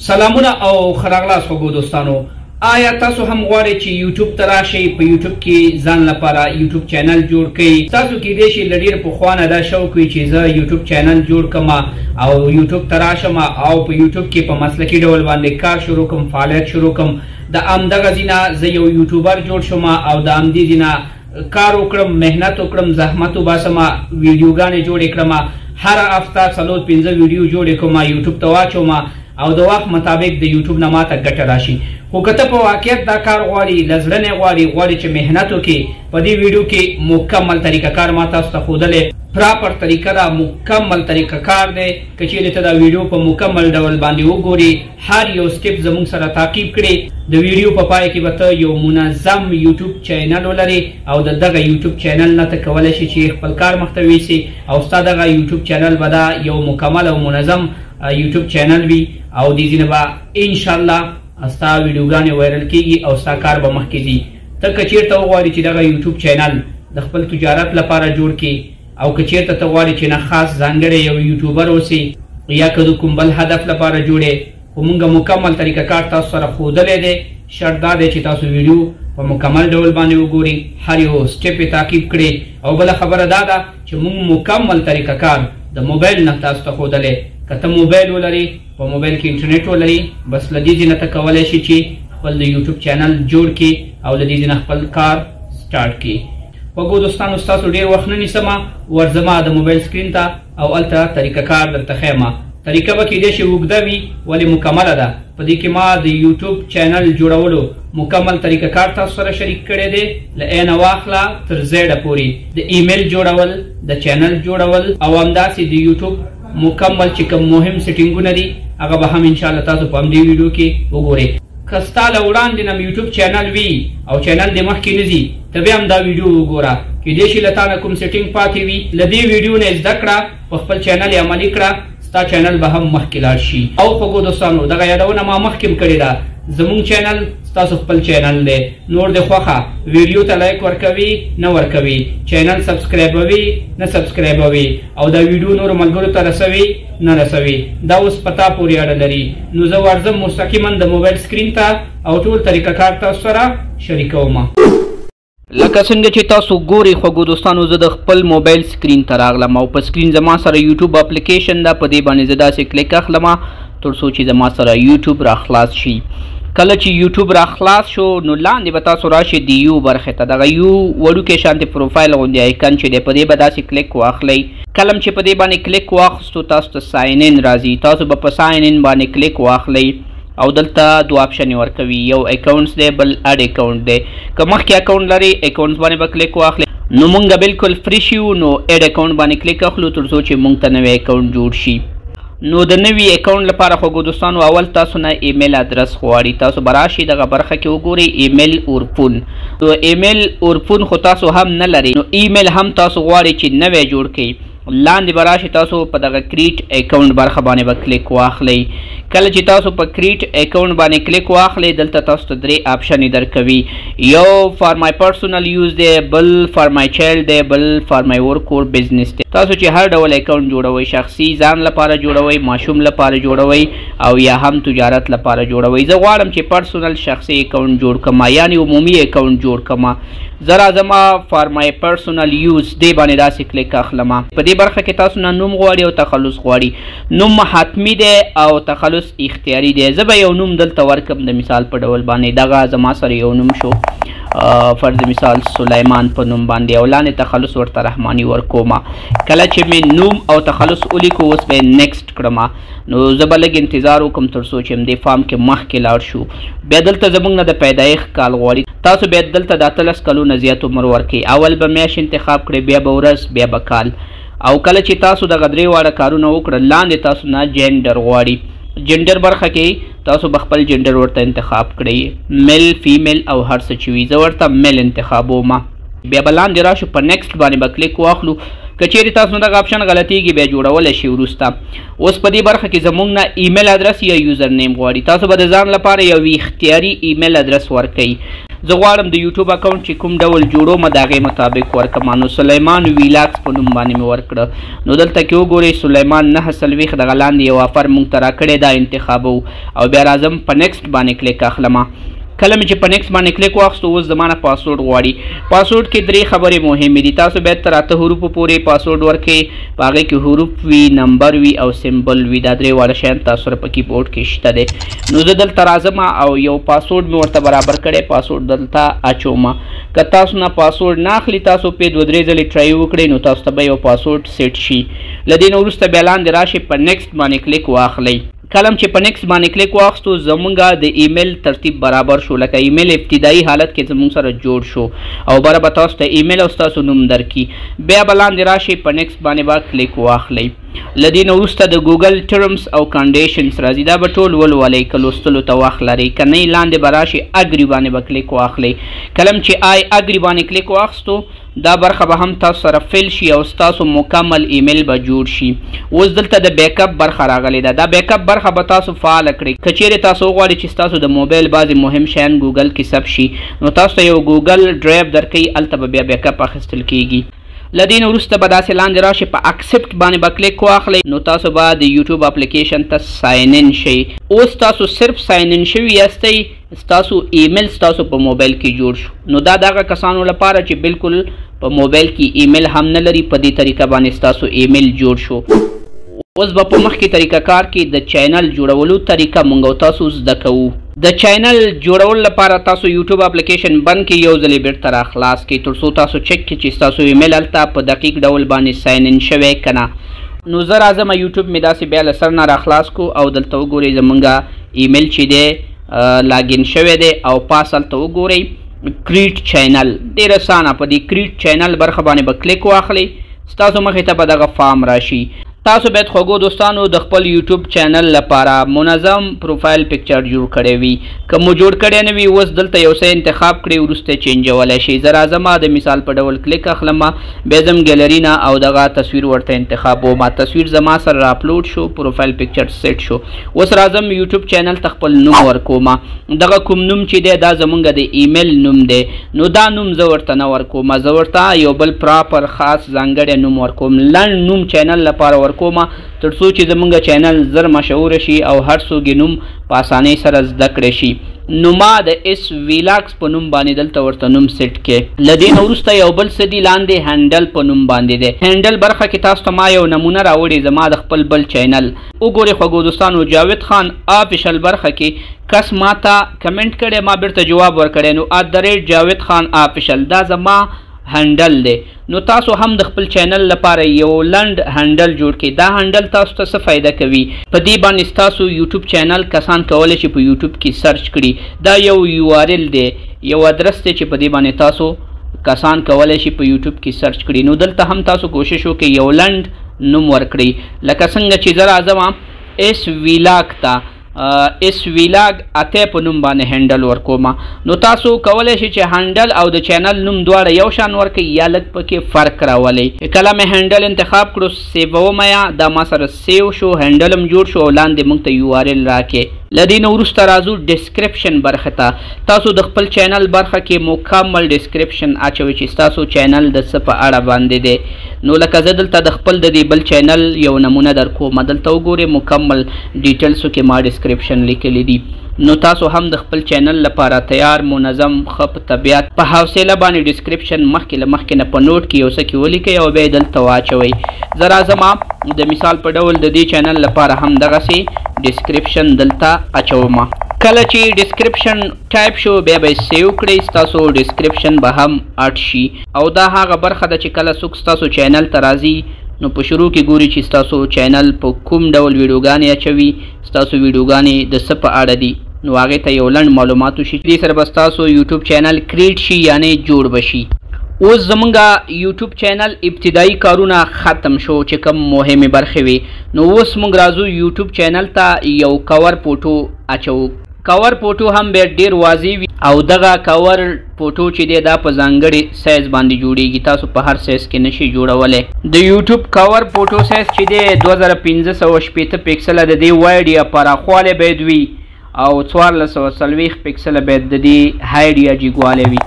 سلامونه او خراغلاس خوږو دوستانو. آیا تاسو هم غواړئ چې یوټیوب ته راشئ، په یوټیوب کې ځان لپاره یوټیوب چینل جوړ کړئ؟ تاسو کېدای شي له ډېر پخوانه دا شوق وي چې زه یوټیوب چینل جوړ کړم او یوټیوب ته راشم او په یوټیوب کې په مسلکي ډول باندې کار شروع کړم، فعالیت شروع کړم. د همدغه ځینه زه یو یوټیوبر جوړ شوم او د همدې ځینه کار وکړم، مهنت وکړم، زحمت وباسم، ویډیوګانې جوړې کړم. هر هفته 4-5 ویډیو جوړې کوم، یوټیوب ته واچوم او د وخت مطابق د یوټیوب نه ماته ګټه راشي. خو که ته په واقعیت دا کار غواړي، له زړه نه غواړي چې محنت وکړي، په دې ویډیو کې مکمل طریقه کار ما تاسو ته ښودلی، پراپر طریقه ده، مکمل طریقه کار دی. که چیرې ته دا ویډیو په مکمل ډول باندې وګوري، هر یو سټپ زموږ سره تعقیب کړي، د ویډیو په پای کې به ته یو منظم یوټیوب چینل ولري او د دغه یوټیوب چینل نه ته کولی شي چې خپل کار مخته ویسي او ستا دغه یوټیوب چینل به دا یو مکمل او منظم یوټیوب چینل وي او دې ځینې به انشاءالله ستا ویډیوګانې وایرل کېږي او ستا کار به مخکې ځي. ته که چېرته وغواړې چې دغه یوټیوب چینل د خپل تجارت لپاره جوړ کړي او که چېرته ته غواړې چې نه خاص ځانګړی یو یوټیوبر اوسې یا که د کوم بل هدف لپاره جوړې، خو موږ مکمل طریقه کار تاسو سره ښودلی دی. شرط دا دی چې تاسو ویډیو په مکمل ډول باندې وګورئ، هر یو سټپ یې تعقیب کړئ. او بله خبره دا ده چې موږ مکمل طریقه کار د موبایل نه تاسو ته ښودلی. که ته موبایل ولري، په موبایل کې انټرنیټ ولري، بس له دې ځای نه ته کولی شي چې خپل د یوټیوب چینل جوړ کړي او له دې ځای نه خپل کار سټارټ کړي. خوږو دوستانو، ستاسو ډېر وخت نه نیسم، ورځم د موبایل سکرین ته او هلته طریقه کار درته ښیم. طریقه به کېدای شي اوږده وي ولې مکمله ده. په دې کې ما د یوټیوب چینل جوړولو مکمل طریقه کار تاسو سره شریک کړی دی، له عینه واخله تر زیډه پورې. د ایمیل جوړول، د چینل جوړول او همداسې د یوټیوب مکمل چې کوم مهم سیټینګونه دي هغه به هم انشاءالله تاسو په همدې ویډیو کې وګورئ. که ستا له وړاندې نه یوټیوب چینل وي او چینل دې مخکې نه ځي، ته بیا هم دا ویډیو وګوره. کېدای شي له تا نه کوم سیټینګ پاتې وي، له دې ویډیو نه زده کړه، په خپل چینل یې عملي کړه، ستا چینل به هم مخکې لاړ شي. او خوږو دوستانو، دغه یادونه ما مخکې هم کړې ده، زموږ چینل ستاسو خپل چینل دی. نور د خوښه ویډیو ته لایک ورکوي نه ورکوي، چینل سبسکرایبوي نه سبسکرایبوي او دا ویډیو نورو ملګرو ته رسوي نه رسوي، دا اوس پتا پورې اړه لري. نو زه ورځم مستقیما د موبایل سکرین ته او ټول طریقه کار تاسو سره شریکوم. لکه څنګه چې تاسو ګورئ خوږو دوستانو، زه د خپل موبایل سکرین ته راغلم او په سکرین زما سره یوټیوب اپلیکیشن ده. په دې باندې زه داسې کلیک اخلم تر څو چې زما سره یوټیوب را خلاص شي. کله چې یوټیوب را خلاص شو نو لاندې به تاسو راشئ د یو برخې ته، دغه یو وړوکی شانتې پروفایل غوندې آیکن چې دی، په دې به داسې کلیک واخلئ. کله چې په دې باندې کلیک واخیستو تاسو ته ساین ان راځي، تاسو به په ساین ان باندې کلیک واخلئ او دلته دوه آپشن ورکوي، یو اکاونټس دی، بل اډ اکاونټ دی. که مخکې اکاونټ لرئ اکاونټس باندې به کلیک واخلئ، نو مونږ بالکل فری شو، نو اډ اکاونټ باندې کلیک اخلو تر څو چې مونږ ته نوی اکاونټ جوړ شي. نو د نوي اکاونټ لپاره خوږو دوستانو اول تاسو نه ایمیل ادرس غواړي. تاسو به راشئ دغه برخه کې وګورئ ایمیل اورپون. نو ایمیل اورپون خو تاسو هم نه لرئ، نو ایمیل هم تاسو غواړئ چې نوی جوړ کړئ. لاندې به راشئ، تاسو په دغه کریټ اکاونټ برخه باندې به کلیک واخلئ. کله چې تاسو په کریټ اکاونټ باندې کلیک واخلئ، دلته تاسو ته 3 آپشنې درکوي، یو فار مای پرسونل یوز دی، بل فار مای چایلډ دی، بل فار مای ورک اور بزنس دی. تاسو چې هر ډول اکاونټ جوړوئ، شخصي ځان لپاره جوړوئ، ماشوم لپاره جوړوئ او یا هم تجارت لپاره جوړوئ. زه غواړم چې پرسونل شخصي اکاونټ جوړ کړم، یعنی عمومي اکاونټ جوړ کړم. زه راځم فار مای پرسونل یوز دې باندې داسې کلیک اخلم. په دې برخه کې تاسو نه نوم غواړي او تخلص غواړي. نوم حتمی دی او تخلص اختیاري دی. زه به یو نوم دلته ورکم د مثال په ډول باندې، دغه زما سره یو نوم شو، فرض مثال سلیمان په نوم باندې، او لاندې تخلص ورته رحماني ورکوم. کله چې مې نوم او تخلص ولیکو، اوس به نیکسټ کړم. نو زه به لږ انتظار وکړم تر څو چې همدې فارم کې مخکې لاړ شو. بیا دلته زموږ نه د پیدایښت کال غواړي. تاسو بیا دلته د 18 کلونو زیات عمر ورکړئ. اول به میاشت انتخاب کړئ، بیا به ورځ، بیا به کال. او کله چې تاسو دغه 3 واړه کارونه وکړل، لاندې تاسو نه جینډر غواړي. جینډر برخه کې تاسو به خپل جینډر ورته انتخاب کړئ، میل، فیمیل او هر څه چې وي. زه ورته میل انتخابوم. بیا به لاندې راشو، په نیکسټ باندې به کلیک واخلو. که چیرې تاسو نه دغه آپشن غلطیږي بیا جوړولی شي وروسته. اوس په دې برخه کې زموږ نه ایمیل ادرس یا یوزر نیم غواړي. تاسو به د ځان لپاره یو اختیاري ایمیل ادرس ورکوئ. زه غواړم د یوټیوب اکاونټ چې کوم ډول جوړوم د هغې مطابق ورکړم. نو سلیمان ویلاکس په نوم باندې مې ورکړه. نو دلته کې وګورئ سلیمان 940 دغه لاندې یو آفر مونږ ته راکړی دا انتخابو او بیا راځم په نیکسټ باندې کلیک اخلم. کله مې چې په نیکسټ باندې کلیک واخیستو اوس زما نه پاسورډ غواړي. پاسورډ کې 3 خبرې مهمې دي. تاسو باید تر 8 حروفو پورې پاسورډ ورکړئ. په هغې کې حروف وي، نمبر وي او سمبل وي. دا 3 واړه شیان تاسو سره په کیبورډ کې شته دی. نو زه دلته راځم او یو پاسورډ مې ورته برابر کړی. پاسورډ دلته اچوم. که تاسو نه پاسورډ نه اخلي تاسو په 2-3 ځلې ټرای وکړئ نو تاسو ته به یو پاسورډ سیټ شي. له دې نه وروسته بیا لاندې راشئ په نیکسټ باندې کلیک واخلئ. کلم چې په نیکسټ باندې کلیک واخستو زمونږ د ایمیل ترتیب برابر شو. لکه ایمیل ابتدایي حالت کې زمونږ سره جوړ شو او بره به تاسو ته ایمیل او ستاسو نوم درکړي. بیا به لاندې راشئ په نیکسټ باندې به کلیک واخلئ. له دې نه وروسته د ګوګل ټرمز او کنډیشنز راځي. دا به ټول ولولئ که لوستلو ته وخت لرئ. که نه لاندې به راشئ اګري باندې به کلیک واخلئ. کلم چې اګري باندې کلیک واخستو دا برخه به هم تاسو سره فل شي او ستاسو مکمل ایمیل به جوړ شي. اوس دلته د بیک اپ برخه راغلی ده. دا بیک اپ برخه به تاسو فعال کړئ. که چیرې تاسو وغواړئ چې ستاسو د موبایل بعضې مهم شیان ګوګل کې ثبت شي نو تاسو ته یو ګوګل ډرایو درکوي. هلته به بیا بیک اپ اخیستل کیږي. له دې نه وروسته به داسې لاندې راشئ په اکسپټ باندې به کلیک واخلئ نو تاسو به د یوټیوب اپلیکیشن ته ساین ان شئ. اوس تاسو صرف ساین ان شوي یاستئ. ستاسو ایمیل ستاسو په موبایل کې جوړ شو. نو دا دغه کسانو لپاره چې بالکل په موبایل کې ایمیل هم نه لري په دې طریقه باندې ستاسو ایمیل جوړ شو. اوس به په مخکې طریقه کار کې د چینل جوړولو طریقه مونږ او تاسو زده کوو. د چینل جوړولو لپاره تاسو یوټیوب اپلیکیشن بند کړئ. یو ځلې بیرته را خلاص کړئ تر څو تاسو چک کړئ چې ستاسو ایمیل هلته په دقیق ډول باندې ساین ان شوی که نه. نو زه راځم یوټیوب مې داسې بیا له سر نه را خلاص کړو او دلته وګورئ زمونږ ایمیل چې دی لاګین شوی دی او پاس هلته وګورئ کریټ چینل. ډېر اسانه په دې کریټ چینل برخه باندې به کلیک واخلئ. ستاسو مخې ته به دغه فارم راشي. تاسو باید خوږو دوستانو د خپل یوټیوب چینل لپاره منظم پروفایل پکچر جوړ کړی وي. که مو جوړ کړی نه وي اوس دلته یو څه انتخاب کړئ وروسته چینجولی شئ. زه راځم د مثال په ډول کلیک اخلم. بیا ځم ګیلري نه او دغه تصویر ورته انتخابوم. تصویر زما سره راپلوډ شو. پروفایل پکچر سیټ شو. اوس راځم یوټیوب چینل ته خپل نوم ورکوم. دغه کوم نوم چې دی دا زمونږ د ایمیل نوم دی. نو دا نوم زه ورته نه ورکوم. زه ورته یو بل پراپر خاص ځانګړی نوم ورکوم. لنډ نوم چینل لپاره ورکوم تر څو چې زمونږ چینل زر مشهور شي او هر څوک یې نوم په اسانۍ سره زده کړی شي. نو ما د اس ویلاکس په نوم باندې دلته ورته نوم سیټ کې. له دې نه وروسته یو بل څه دي لاندې هینډل په نوم باندې دی. هینډل برخه کې تاسو ته ما یو نمونه راوړې زما د خپل بل چینل. وګورئ خوږو دوستانو جاوید خان آفیشل برخه کې کس ما ته کمنټ کړی ما بیرته جواب ورکړی نو @جاوید خان آفیشل دا زما هینډل دی. نو تاسو هم د خپل چینل لپاره یو لنډ هینډل جوړ کړئ. دا هینډل تاسو ته څه فایده کوي؟ په دې باندې ستاسو یوټیوب چینل کسان کولی شي په یوټیوب کې سرچ کړي. دا یو URL دی، یو ادرس دی چې په دې باندې تاسو کسان کولی شي په یوټیوب کې سرچ کړي. نو دلته هم تاسو کوشش وکړئ یو لنډ نوم ورکړئ. لکه څنګه چې زه راځم اس ویلاک ته اس ویلاګ اته په نوم باندې هینډل ورکوم. نو تاسو کولی شئ چې هینډل او د چینل نوم دواړه یو شان ورکړئ یا لږ پکې فرق راولئ. کله مې هینډل انتخاب کړو سیووم یا دا ما سره سیو شو هینډل هم جوړ شو او لاندې موږ ته URL راکې. له دې نه وروسته راځو ډسکرپشن برخه ته. تاسو د خپل چینل برخه کې مکمل ډسکرپشن اچوئ چې ستاسو چینل د څه په اړه باندې دی. نو لکه زه دلته د خپل د دې بل چینل یو نمونه در کوم. دلته وګورئ مکمل ډیټیلسو کې ما ډسکرپشن لیکلی دي. نو تاسو هم د خپل چینل لپاره تیار منظم ښه په طبیعت په حوصله باندې ډسکرپشن مخکې له مخکې نه په نوټ کې یو څه کې ولیکئ او بیا یې دلته واچوئ. زه راځم د مثال په ډول د دې چینل لپاره هم دغسې ډسکرپشن دلته اچوم. کله چې ډسکرپشن ټایپ شو بیا به یې سیو کړئ. ستاسو ډسکرپشن به هم اډ شي او دا هغه برخه ده چې کله څوک ستاسو چینل ته راځي نو په شروع کې ګوري چې ستاسو چینل په کوم ډول ویډیوګانې اچوي، ستاسو ویډیوګانې د څه په اړه دي. نو هغې ته یو لنډ معلومات وشي. دې سره به ستاسو یوټیوب چینل کریټ شي یعنی جوړ بشي. اوس زمونږ یوټیوب چینل ابتدایي کارونه ختم شو چې کوم مهمې برخې وي. نو اوس موږ راځو یوټیوب چینل ته یو کور فوټو اچو. کور فوټو هم بیا ډیر واضح وي او دغه کور فوټو چې دی دا په ځانګړي سایز باندې جوړیږي. تاسو په هر سایز کې نشي جوړولی. د یوټیوب کور فوټو سایز چې دی 2560 پکسله د دې وایډ یا پراخوالی باید وي او 1440 پکسل باید د دې هایډ یا جګوالی وي.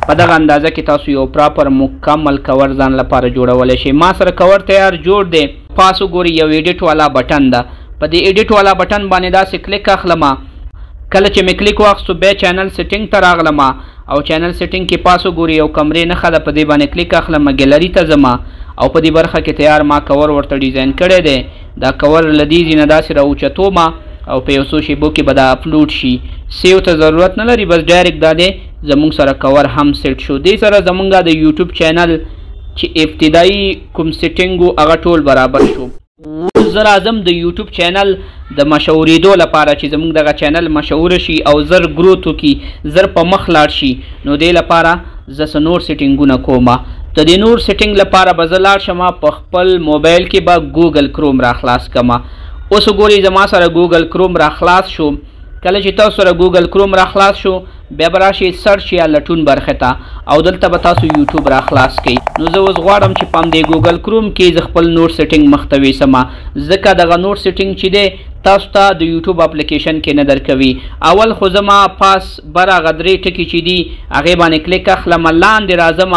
په دغه اندازه کې تاسو یو پراپر مکمل کور ځان لپاره جوړولی شئ. ما سره کور تیار جوړ دی. پاس وګورئ یو ایډیټ والا بټن ده. په دې ایډیټ والا بټن باندې داسې کلیک اخلم. کله چې مې کلیک واخیستو بیا چینل سیټینګ ته راغلم او چینل سیټینګ کې پاس وګورئ یو کمرې نښه ده. په دې باندې کلیک اخلم، ګیلري ته ځم او په دې برخه کې تیار ما کور ورته ډیزاین کړی دی. دا کور له دې ځای نه داسې راوچتوم او په یو څو شیبو کې به دا اپلوډ شي. سیو ته ضرورت نه لري، بس ډایرکټ دا دی زمونږ سره کور هم سیټ شو. دې سره زمونږ د یوټیوب چینل چې ابتدایي کوم سیټینګ و هغه ټول برابر شو. اوس زه راځم د یوټیوب چینل د مشهورېدو لپاره چې زمونږ دغه چینل مشهوره شي او زر ګروت وکړي، زر په مخ لاړ شي. نو دې لپاره زه څه نور سیټینګونه کوم. د دې نور سیټینګ لپاره به زه لاړ شم په خپل موبایل کې به ګوګل کروم را خلاص کړم. اوس وګورئ زما سره ګوګل کروم را خلاص شو. کله چې تاسو سره ګوګل کروم را خلاص شو بیا به راشئ سرچ یا لټون برخې ته او دلته به تاسو یوټیوب را خلاص کړئ. نو زه اوس غواړم چې په همدې ګوګل کروم کې زه خپل نور سیټینګ مخته ویسم، ځکه دغه نور سیټینګ چې دی تاسو ته د یوټیوب اپلیکیشن کې نه درکوي. اول خو زما پاس بر هغه درې ټکي چې دي هغې باندې کلیک اخلم، لاندې راځم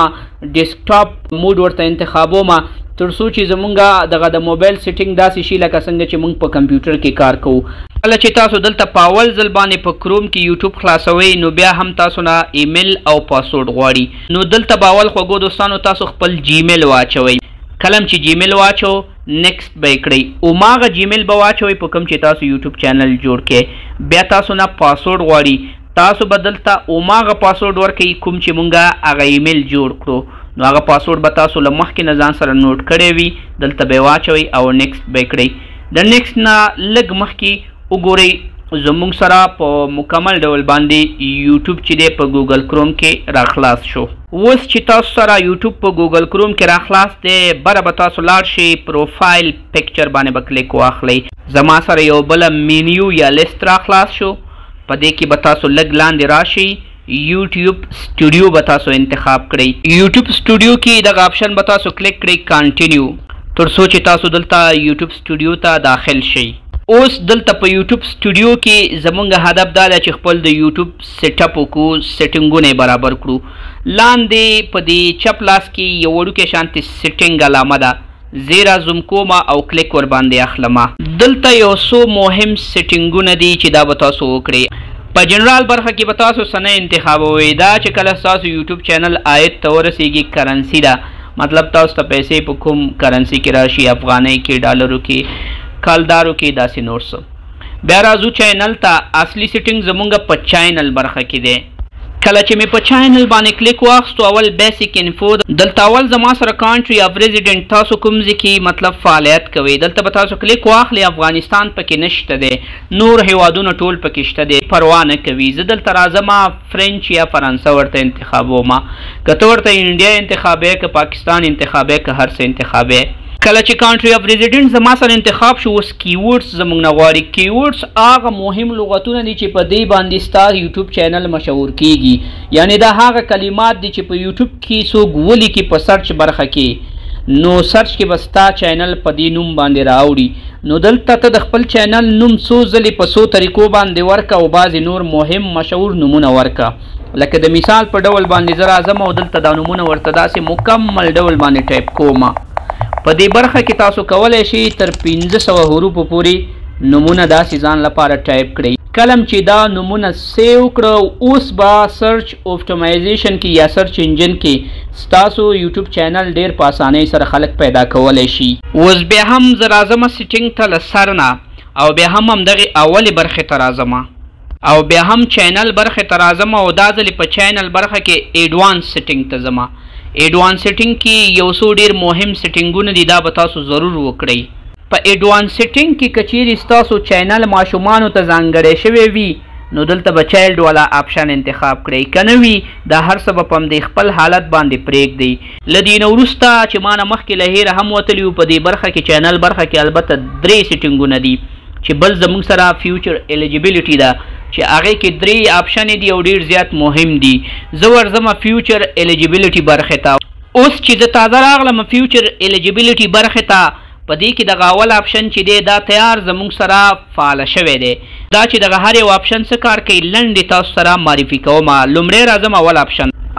ډیسکټاپ موډ ورته انتخابوم تر څو چې زمونږ دغه د موبایل سیټینګ داسې شي لکه څنګه چې مونږ په کمپیوټر کې کار کوو. کله چې تاسو دلته په اول ځل باندې په کروم کې یوټیوب خلاصوئ نو بیا هم تاسو نه ایمیل او پاسورډ غواړي. نو دلته به اول خوږو دوستانو تاسو خپل جیمیل واچوئ. کله چې جیمیل واچو نیکسټ به یې کړئ. هماغه جیمیل به واچوئ په کوم چې تاسو یوټیوب چینل جوړ کړئ. بیا تاسو نه پاسورډ غواړي، تاسو به دلته هماغه پاسورډ ورکوئ کوم چې مونږ هغه ایمیل جوړ کړو. نو هغه پاسورډ به تاسو له مخکې نه ځان سره نوټ کړی وي، دلته به یې واچوئ او نیکسټ به یې کړئ. د نیکسټ نه لږ مخکې وګورئ زمونږ سره په مکمل ډول باندې یوټیوب چې دی په ګوګل کروم کې را خلاص شو. اوس چې تاسو سره یوټیوب په ګوګل کروم کې را خلاص دی بره به تاسو لاړ شئ پروفایل پکچر باندې به کلیک واخلئ. زما سره یو بله مینیو یا لیست را خلاص شو. په دې کې به تاسو لږ لاندې راشئ، یوټیوب سټوډیو به تاسو انتخاب کړئ. یوټیوب سټوډیو کې دغه آپشن به تاسو کلیک کړئ کانټینیو تر څو چې تاسو دلته یوټیوب سټوډیو ته داخل شئ. اوس دلته په یوټیوب سټوډیو کې زمونږ هدف دا ده چې خپل د یوټیوب سیټ اپ وکړو، سیټینګونه برابر کړو. لاندې په دې چپ لاس کې یو وړوکی شانتې سیټینګ علامه ده، زیرا زوم کوم او کلیک ور باندې اخلم. دلته یو څو مهم سیټینګونه دي چې دا به تاسو وکړئ. په جنرال برخه کې به تاسو سنه انتخابوئ. دا چې کله تاسو یوټیوب چینل آیت ته ورسیږي کرنسي ده، مطلب تاسو ته پیسې په کوم کرنسي کې راشي، افغانۍ کې، ډالرو کې، کالدارو کې، داسې نور څه. بیا راځو چینل ته. اصلي سیټینګ زمونږ په چینل برخه کې دی. کله چې مې په چینل باندې کلیک واخیستو اول بیسیک انفو دلته اول زما سره کانټري اف ریزیډنټ تاسو کوم ځای کې مطلب فعالیت کوئ دلته به تاسو کلیک واخلئ. افغانستان پکې نشته دی، نور هیوادونه ټول پکې شته دی، پروا نه کوي. زه دلته راځم فرنچ یا فرانسه ورته انتخابوم. که ته ورته انډیا انتخابوې که پاکستان انتخابوې که هر څه انتخابوې. کله چې کانټري اف ریزیډنټ زما سره انتخاب شو اوس کیورډز زموږ نه غواړي. کیورډز هغه مهم لغتونه دي چې په دې باندې ستا یوټیوب چینل مشهور کیږي، یعنی دا هغه کلمات دي چې په یوټیوب کې څوک ولیکي په سرچ برخه کې، نو سرچ کې به ستا چینل په دې نوم باندې راوړي. نو دلته ته د خپل چینل نوم څو ځلې په څو طریقو باندې ورکه او بعضې نور مهم مشهور نومونه ورکه. لکه د مثال په ډول باندې زه راځم او دلته دا نومونه ورته داسې مکمل ډول باندې ټایپ کوم. په دې برخه کې تاسو کولی شئ تر 500 حروفو پورې نومونه داسې ځان لپاره ټایپ کړئ. کلم چې دا نومونه سیو کړه اوس به سرچ اپټیمایزیشن کې یا سرچ انجن کې ستاسو یوټیوب چینل ډیر په اسانۍ سره خلک پیدا کولی شي. اوس بیا هم زه راځم سیټینګ ته له سر نه او بیا هم همدغې اولې برخې ته راځم او بیا هم چینل برخې ته راځم او دا ځلې په چینل برخه کې ایډوانس سیټینګ ته ځم. ایډوانس سیټینګ کې یو څو ډیر مهم سیټینګونه دي، دا به تاسو ضرور وکړئ. په ایډوانس سیټینګ کې که چیرې ستاسو چینل ماشومانو ته ځانګړی شوی وي نو دلته به چایلډ والا آپشن انتخاب کړئ. که نه وي دا هر څه به په همدې خپل حالت باندې پرېږدئ. له دې نه وروسته چې ما نه مخکې له هیره هم وتلي وو په دې برخه کې چینل برخه کې البته 3 سیټینګونه دي چې بل زموږ سره فیوچر الیجیبیلیټي ده چې هغې کې 3 آپشنې دي او ډېر زیات مهم دي. زه ورځم فیوچر الیجیبیلیټي برخې ته. اوس چې زه تازه راغلم فیوچر الیجیبیلیټي برخې ته په دې کې دغه اول آپشن چې دی دا تیار زموږ سره فعال شوی دی. دا چې دغه هر یو آپشن څه کار کوي لنډې تاسو سره معرفي کوم. لومړی راځم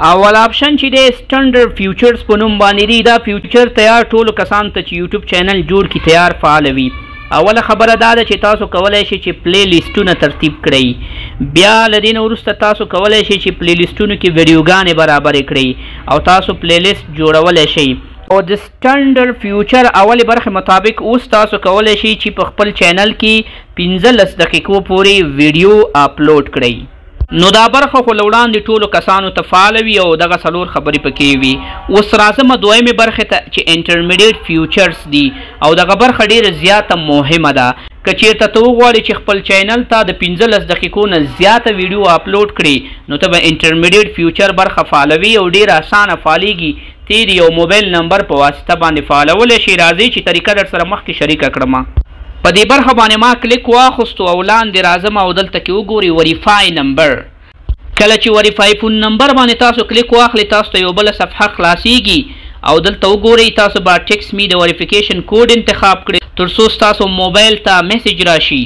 اول آپشن چې دی سټنډرډ فیوچرز په نوم باندې دی. دا فیوچر تیار ټولو کسانو ته چې یوټیوب چینل جوړ کړي تیار فعال وي. اوله خبره دا ده چې تاسو کولی شئ چې پلی لیسټونه ترتیب کړئ. بیا له دې نه وروسته تاسو کولی شئ چې پلی لیسټونو کې ویډیوګانې برابرې کړئ او تاسو پلی لیست جوړولی شئ. او د سټنډرډ فیوچر اولې برخې مطابق اوس تاسو کولی شئ چې په خپل چینل کې 15 دقیقو پورې ویډیو اپلوډ کړئ. نو دا برخه خو له وړاندې ټولو کسانو ته فعال وي او دغه څلور خبرې پکې وي. اوس راځم دویمې برخې ته چې انټرمیډیټ فیوچرز دي او دغه برخه ډېره زیاته مهمه ده. که چېرته ته وغواړې چې خپل چینل ته د 15 دقیقو نه زیاته ویډیو اپلوډ کړي نو ته به انټرمیډیټ فیوچر برخه فعالوي او ډېره اسانه فعالېږي. ته د یو موبایل نمبر په واسطه باندې فعالولی شي. راځئ چې طریقه در سره مخکې شریکه کړم. په دې برخه باندې ما کلیک واخیستو او لاندې راځم او دلته کې وګورئ وریفای نمبر. کله چې وریفای فون نمبر باندې تاسو کلیک واخلئ تاسو ته یو بله صفحه خلاصیږي او دلته وګورئ تاسو به ټیکس می د وریفیکیشن کوډ انتخاب کړئ تر څو ستاسو موبایل ته میسج راشي.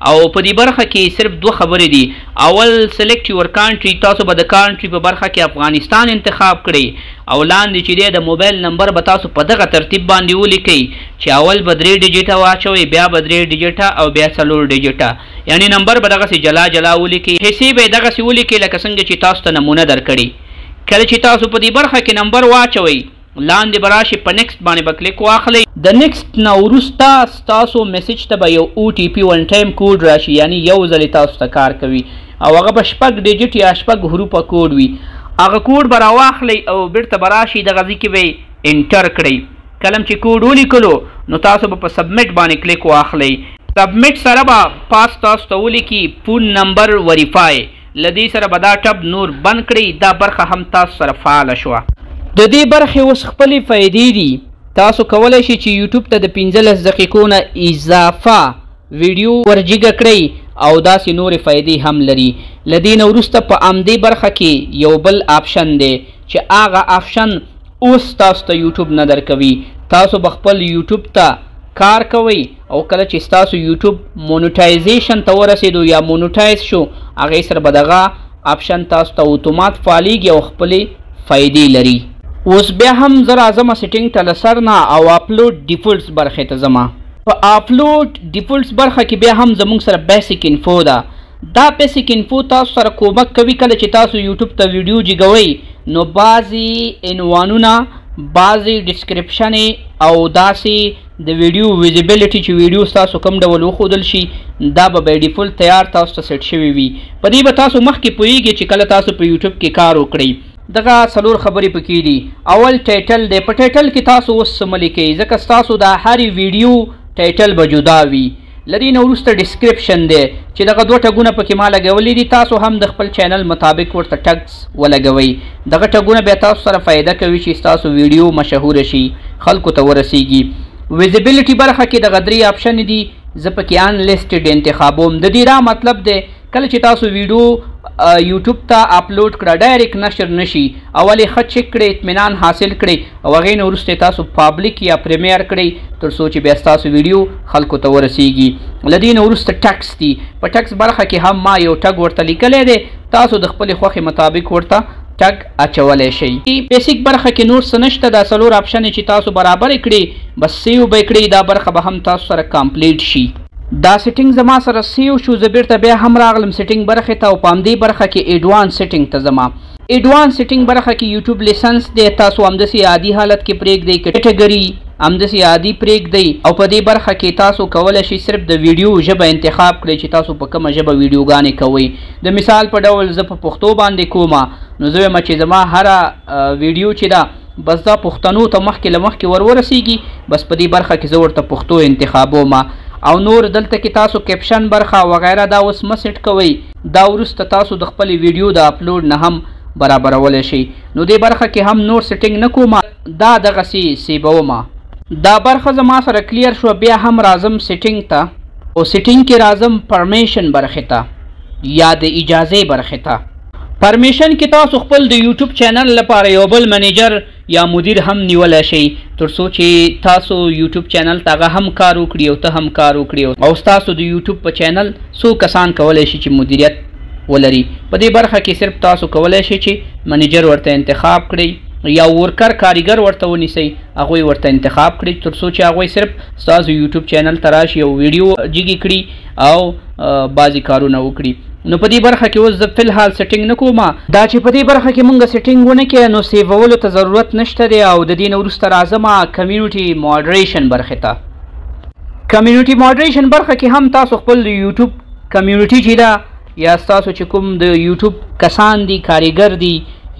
او په دې برخه کې صرف دوه خبرې دي. اول سلیکټ یور کانټري، تاسو به د کانټري په برخه کې افغانستان انتخاب کړئ او لاندې چې دی د موبایل نمبر به تاسو په دغه ترتیب باندې ولیکئ چې اول به 3 ډیجیټه واچوئ بیا به 3 ډیجیټه او بیا 4 ډیجیټه، یعنی نمبر به دغسې جلا جلا ولیکئ. حصې به یې دغسې ولیکئ لکه څنګه چې تاسو ته نمونه درکړي. کله چې تاسو په دې برخه کې نمبر واچوئ لاندې به راشي په نیکسټ باندې به کلیک واخلئ. د نیکسټ نه وروسته ستاسو میسج ته به یو OTP ون ټایم کوډ راشي، یعنی یو ځلې تاسو ته کار کوي او هغه به 6 ډیجیټ یا 6 حروفه کوډ وي. هغه کوډ به راواخلئ او بیرته به راشي دغه ځای کې به انټر کړئ. کله چې کوډ ولیکلو نو تاسو به په سبمیټ باندې کلیک واخلئ. سبمیټ سره به پاس تاسو ته ولیکي فون نمبر وریفای. له دې سره به دا ټب نور بند کړئ. دا برخه هم تاسو سره فعاله شوه. د دې برخې اوس خپلې فایدې دي. تاسو کولی شئ چې یوټیوب ته د 15 دقیقو نه اضافه ویډیو ورجګه کړئ او داسې نورې فایدې هم لري. له دې نه وروسته په همدې برخه کې یو بل آپشن دی چې هغه آپشن اوس تاسو ته یوټیوب نه درکوي. تاسو به خپل یوټیوب ته کار کوئ او کله چې ستاسو یوټیوب مونیټایزیشن ته ورسېدو یا مونیټایز شو هغې سره به دغه آپشن تاسو ته اتومات فعالېږي او خپلې فایدې لري. اوس بیا هم زه راځم سیټینګ ته له سر نه او اپلوډ ډیفولټس برخې ته ځم. په اپلوډ ډیفولټس برخه کې بیا هم زموږ سره بیسیک انفو ده. دا بیسیک انفو تاسو سره کومک کوي کله چې تاسو یوټیوب ته ویډیو جګوئ نو بعضې عنوانونه بعضې ډسکرپشنې او داسې د ویډیو ویزیبیلیټي چې ویډیو ستاسو کوم ډول وښودل شي دا به بای ډیفولټ تیار تاسو ته سیټ شوي وي. په دې به تاسو مخکې پوهیږئ چې کله تاسو په یوټیوب کې کار وکړئ. دغه 4 خبرې پکې دي. اول ټایټل دی. په ټایټل کې تاسو اوس څه مه لیکئ ځکه ستاسو د هرې ویډیو ټایټل به جدا وي. له دې نه وروسته ډسکرپشن دی چې دغه 2 ټګونه پکې ما لګولي دي. تاسو هم د خپل چینل مطابق ورته ټګس ولګوئ. دغه ټګونه بیا تاسو سره فایده کوي چې ستاسو ویډیو مشهوره شي خلکو ته ورسیږي. ویزیبیلیټي برخه کې دغه 3 آپشن دي. زه پکې ان لیسټډ انتخابوم. د دې را مطلب دی کله چې تاسو ویډیو یوټیوب ته اپلوډ کړه ډایرکټ نشر نشي. اول یې ښه چک کړئ، اطمینان حاصل کړئ او هغې نه وروسته تاسو پابلیک یا پریمیر کړئ تر څو چې بیا ستاسو ویډیو خلکو ته ورسیږي. له دې نه وروسته ټکس دي. په ټکس برخه کې هم ما یو ټګ ورته لیکلی دی. تاسو د خپلې خوښې مطابق ورته ټګ اچولی شئ. بیسیک برخه کې نور څه نشته. دا 4 آپشن چې تاسو برابر کړئ بس سیو به کړئ. دا برخه به هم تاسو سره کمپلیټ شي. دا سیټینګ زما سره سیو شو. زه بیرته بیا هم راغلم سیټینګ برخې ته او په همدې برخه کې ایډوانس سیټینګ ته ځم. ایډوانس سیټینګ برخه کې یوټیوب لیسنس دی. تاسو همداسې عادي حالت کې پرېږدئ. کټګري همداسې عادي پرېږدئ او په دې برخه کې تاسو کولی شئ صرف د ویډیو ژبه انتخاب کړئ چې تاسو په کومه ژبه ویډیوګانې کوئ. د مثال په ډول زه په پښتو باندې کومه نو زه وایم چې زما هره ویډیو چې ده بس دا پښتنو ته مخکې له مخکې ورسیږي. بس په دې برخه کې زه ورته پښتو انتخابوم. او نور دلته کې تاسو کیپشن برخه وغیره دا اوس مه سیټ کوئ. دا وروسته تاسو د خپلې ویډیو د اپلوډ نه هم برابرولی شئ. نو دې برخه کې هم نور سیټینګ نه کوم. دا دغسې سیبوم. دا برخه زما سره کلیر شوه. بیا هم راځم سیټینګ ته او سیټینګ کې راځم پرمیشن برخې ته یا د اجازې برخې ته. پرمیشن کې تاسو خپل د یوټیوب چینل لپاره یو بل منیجر یا مدیر هم نیولای شئ ترڅو چې تاسو یوټیوب چینل ته هم کار وکړي او ته هم کار وکړي او تاسو د یوټیوب په چینل څو کسان کولای شي چې مدیریت ولري. په دې برخه کې صرف تاسو کولای شئ چې منیجر ورته انتخاب کړئ یا ورکر کاریګر ورته ونیسئ هغوی ورته انتخاب کړئ ترڅو چې هغوی صرف ستاسو یوټیوب چینل ته راشي او ویډیو جګې کړي او بعضې کارونه وکړي. نو په دې برخه کې اوس زه فلحال سیټینګ نه کوم دا چې په دې برخه کې مونږ سیټینګ ونه کړو نو سیوولو ته ضرورت نشته دی او د دې نه وروسته راځم کمیونټي ماډریشن برخې ته. کمیونټي ماډریشن برخه کې هم تاسو خپل یوټیوب کمیونټي چې ده یا تاسو چې کوم د یوټیوب کسان دي کاریګر دي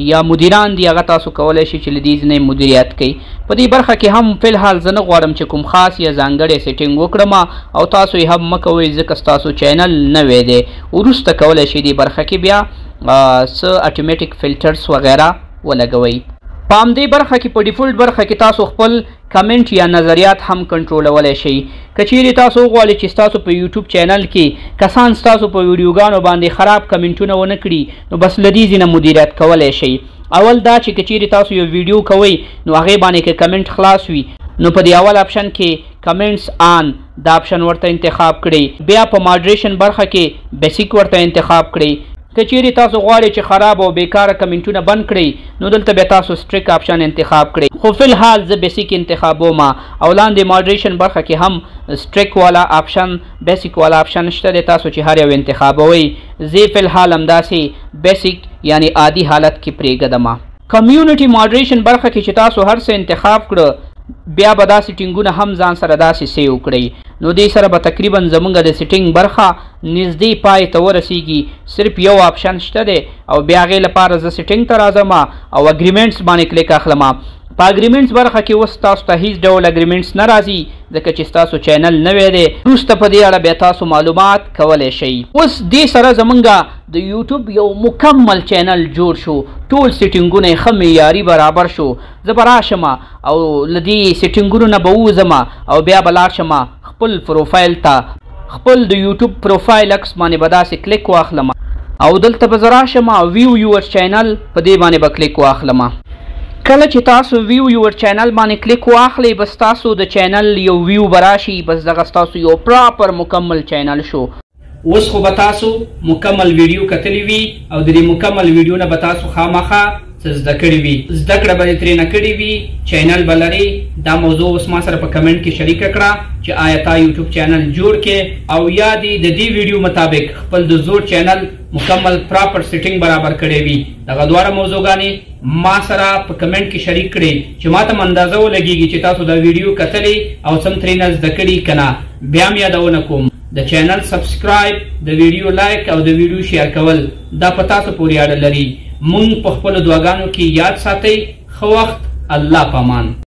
یا مدیران دي هغه تاسو کولی شئ چې له دې ځای مدیریت کوئ. په دې برخه کې هم فلحال زه نه غواړم چې کوم خاص یا ځانګړی سیټینګ وکړم او تاسو یې هم مه کوئ ځکه ستاسو چینل نوی دی. وروسته کولی شئ دې برخه کې بیا څه اټومیټیک فلټرز وغیره ولګوئ. په همدې برخه کې په ډیفولټ برخه کې تاسو خپل کمنټ یا نظریات هم کنټرولولی شئ. که چیرې تاسو وغواړئ چې ستاسو په یوټیوب چینل کې کسان ستاسو په ویډیوګانو باندې خراب کمنټونه ونه کړي نو بس له دې ځای نه مدیریت کولی شئ. اول دا چې که چیرې تاسو یو ویډیو کوئ نو هغې باندې که کمنټ خلاص وي نو په دې اول اپشن کې کمنټس آن دا اپشن ورته انتخاب کړئ. بیا په ماډریشن برخه کې بیسیک ورته انتخاب کړئ. که چیرې تاسو غواړئ چې خراب او بیکاره کمنټونه بند کړئ نو دلته بیا تاسو سټریک اپشن انتخاب کړئ. خو فلحال زه بیسیک انتخابوم او لاندې ماډریشن برخه کې هم سټریک والا اپشن بیسیک والا اپشن شته دی تاسو چې هر یو انتخابوئ. زه فلحال همداسې بیسیک یعنی عادي حالت کې پرېږدم. کمیونټي ماډریشن برخه کې چې تاسو هر څه انتخاب کړه بیا به دا سیټینګونه هم ځان سره داسې سیو کړئ نو دې سره به تقریبا زمونږ د سیټینګ برخه نږدې پای ته ورسیږي. صرف یو اپشن شته دی او بیا هغې لپاره زه سیټینګ ته راځم او اګریمنټس باندې کلیک اخلم. په اګریمنټس برخه کې اوس تاسو ته هیڅ ډول اګریمنټس نه راځي ځکه چې ستاسو چینل نوی دی. وروسته په دې اړه بیا تاسو معلومات کولی شئ. اوس دې سره زمونږ د یوټیوب یو مکمل چینل جوړ شو. ټول سیټینګونه یې ښه معیاري برابر شو. زه به راشم او له دې سیټینګونو نه به ووځم او بیا به لاړ شم خپل پروفایل ته. خپل د یوټیوب پروفایل عکس باندې به داسې کلیک واخلم او دلته به زه راشم ویو یور چینل په دې باندې به کلیک واخلم. کله چې تاسو ویو یور چینل باندې کلیک واخلئ بس تاسو د چینل یو ویو به راشي. بس دغه ستاسو یو پراپر مکمل چینل شو. اوس خو به تاسو مکمل ویډیو کتلی وي او د دې مکمل ویډیو نه به تاسو خامخا څه زده کړي وي. زده کړه به یې ترې نه کړې وي چینل به لرئ. دا موضوع اوس ما سره په کمنټ کې شریکه کړه چې آیا تا یوټیوب چینل جوړ کې او یا دې د دې ویډیو مطابق خپل د زوړ چینل مکمل پراپر سیټینګ برابر کړی وي. دغه دواړه موضوعګانې ما سره په کمنټ کې شریک کړئ چې ما ته هم اندازه ولګېږي چې تاسو دا ویډیو کتلی او څه هم ترېنه زده کړي که نه. بیا هم یادونه کوم د چینل سبسکرایب د ویډیو لایک او د ویډیو شیر کول دا په تاسو پورې اړه لري. مونږ په خپلو دعاګانو کې یاد ساتئ. ښه وخت. الله پامان.